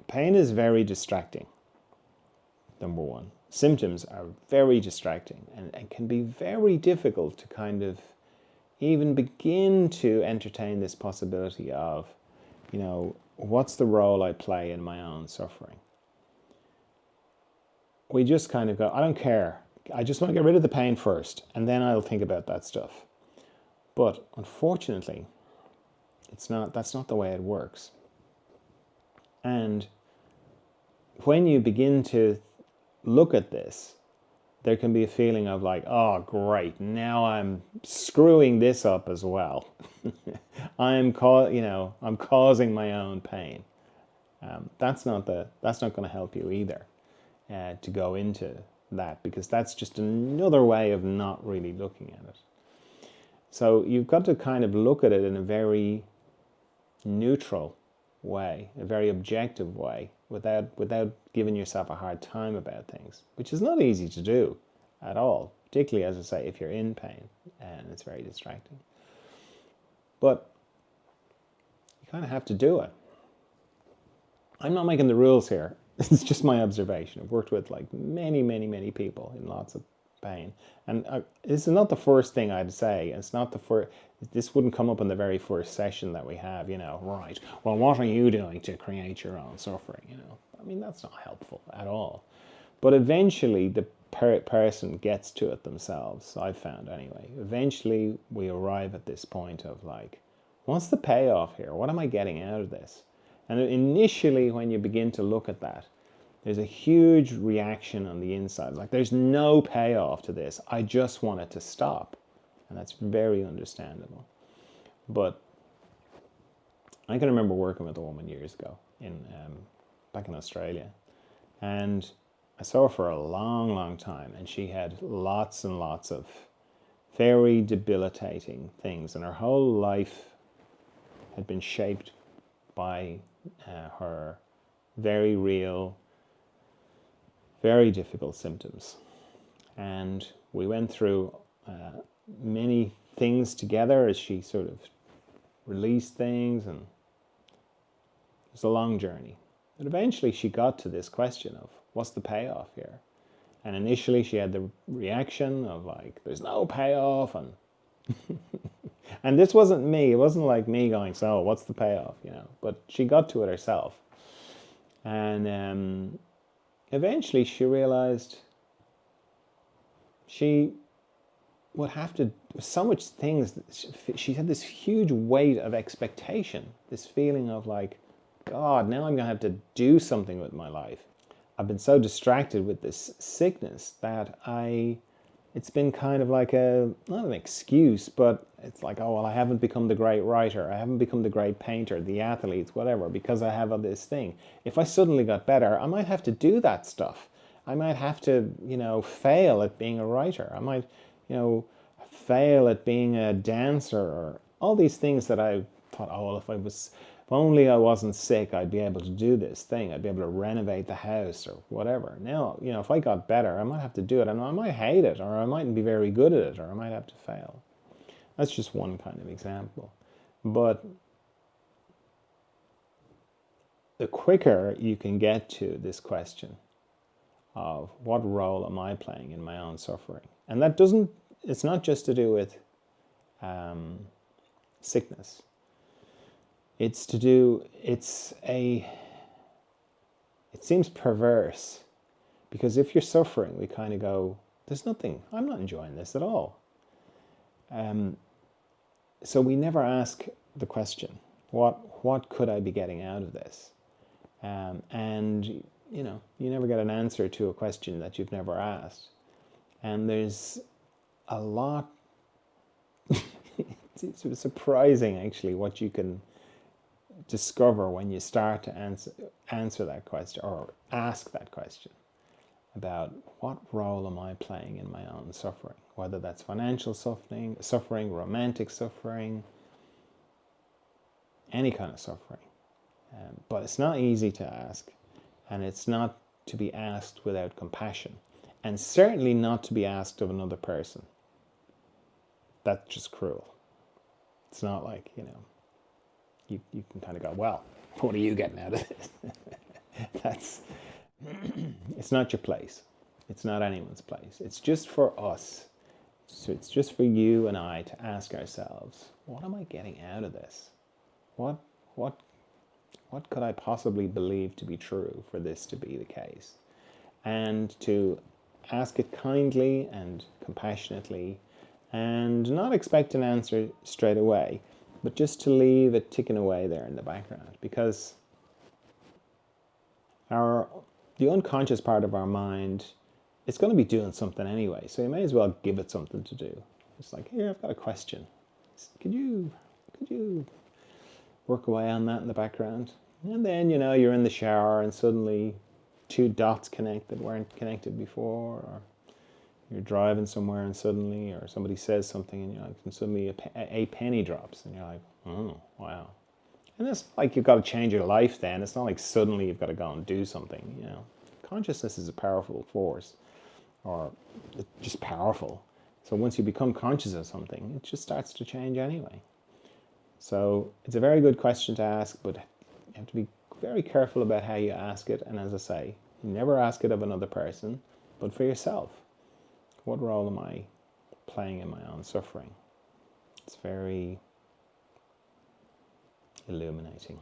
Pain is very distracting, number one. Symptoms are very distracting and can be very difficult to kind of even begin to entertain this possibility of, what's the role I play in my own suffering? We just kind of go, I don't care. I just want to get rid of the pain first, and then I'll think about that stuff. But unfortunately, that's not the way it works. And when you begin to look at this, there can be a feeling of like, oh, great, now I'm screwing this up as well. I'm causing my own pain. That's not going to help you either, to go into that, because that's just another way of not really looking at it. So you've got to kind of look at it in a very neutral way, a very objective way, without giving yourself a hard time about things, which is not easy to do at all, particularly, as I say, if you're in pain and it's very distracting. But you kind of have to do it. I'm not making the rules here. It's just my observation. I've worked with like many, many, many people in lots of pain. And this is not the first thing I'd say. It's not the first. This wouldn't come up in the very first session that we have, right. Well, what are you doing to create your own suffering? I mean, that's not helpful at all. But eventually the person gets to it themselves, I've found anyway. Eventually we arrive at this point of like, what's the payoff here? What am I getting out of this? And initially, when you begin to look at that, there's a huge reaction on the inside. Like, there's no payoff to this. I just want it to stop. And that's very understandable. But I can remember working with a woman years ago back in Australia. And I saw her for a long, long time. And she had lots and lots of very debilitating things. And her whole life had been shaped by her very real, very difficult symptoms. And we went through many things together as she sort of released things, and it was a long journey. But eventually she got to this question of, what's the payoff here? And initially she had the reaction of like, there's no payoff, and and this wasn't me. It wasn't like me going, so what's the payoff? But she got to it herself. And eventually she realized she would have to, so much things, she had this huge weight of expectation, this feeling of like, God, now I'm going to have to do something with my life. I've been so distracted with this sickness that it's been kind of like not an excuse, but it's like, oh, well, I haven't become the great writer. I haven't become the great painter, the athlete, whatever, because I have this thing. If I suddenly got better, I might have to do that stuff. I might have to, fail at being a writer. I might, fail at being a dancer, or all these things that I thought, oh, well, if only I wasn't sick, I'd be able to do this thing. I'd be able to renovate the house or whatever. Now, if I got better, I might have to do it, and I might hate it, or I mightn't be very good at it, or I might have to fail. That's just one kind of example. But the quicker you can get to this question of what role am I playing in my own suffering, and it's not just to do with sickness. It seems perverse, because if you're suffering, we kind of go, there's nothing, I'm not enjoying this at all. So we never ask the question, what could I be getting out of this? And you never get an answer to a question that you've never asked. And there's a lot, it's surprising actually what you can discover when you start to answer that question, or ask that question about what role am I playing in my own suffering, whether that's financial suffering, romantic suffering, any kind of suffering. But it's not easy to ask, and it's not to be asked without compassion, and certainly not to be asked of another person. That's just cruel. It's not like, you can kind of go, well, what are you getting out of this? That's it's not your place. It's not anyone's place. It's just for us. So it's just for you and I to ask ourselves, what am I getting out of this? What what what could I possibly believe to be true for this to be the case? And to ask it kindly and compassionately and not expect an answer straight away, but just to leave it ticking away there in the background, because our the unconscious part of our mind, it's going to be doing something anyway, so you may as well give it something to do. It's like, here, I've got a question. Could you work away on that in the background? And then, you're in the shower and suddenly two dots connect that weren't connected before, or you're driving somewhere and suddenly, or somebody says something and you're like, and suddenly a penny drops and you're like, oh, wow. And it's like you've got to change your life then. It's not like suddenly you've got to go and do something. Consciousness is a powerful force, or it's just powerful. So once you become conscious of something, it just starts to change anyway. So it's a very good question to ask, but you have to be very careful about how you ask it. And as I say, never ask it of another person, but for yourself. What role am I playing in my own suffering? It's very illuminating.